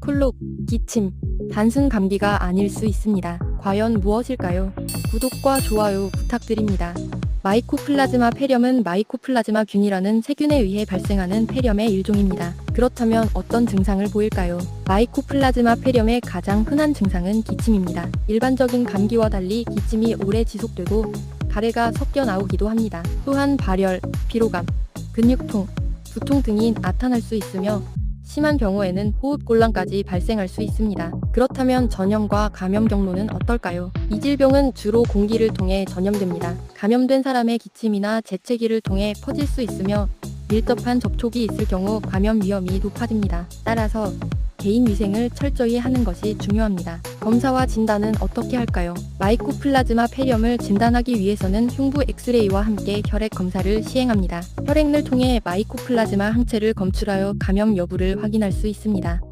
콜록, 기침, 단순 감기가 아닐 수 있습니다. 과연 무엇일까요? 구독과 좋아요 부탁드립니다. 마이코플라즈마 폐렴은 마이코플라즈마 균이라는 세균에 의해 발생하는 폐렴의 일종입니다. 그렇다면 어떤 증상을 보일까요? 마이코플라즈마 폐렴의 가장 흔한 증상은 기침입니다. 일반적인 감기와 달리 기침이 오래 지속되고 가래가 섞여 나오기도 합니다. 또한 발열, 피로감, 근육통, 두통 등이 나타날 수 있으며 심한 경우에는 호흡곤란까지 발생할 수 있습니다. 그렇다면 전염과 감염 경로는 어떨까요? 이 질병은 주로 공기를 통해 전염됩니다. 감염된 사람의 기침이나 재채기를 통해 퍼질 수 있으며 밀접한 접촉이 있을 경우 감염 위험이 높아집니다. 따라서 개인 위생을 철저히 하는 것이 중요합니다. 검사와 진단은 어떻게 할까요? 마이코플라즈마 폐렴을 진단하기 위해서는 흉부 엑스레이와 함께 혈액 검사를 시행합니다. 혈액을 통해 마이코플라즈마 항체를 검출하여 감염 여부를 확인할 수 있습니다.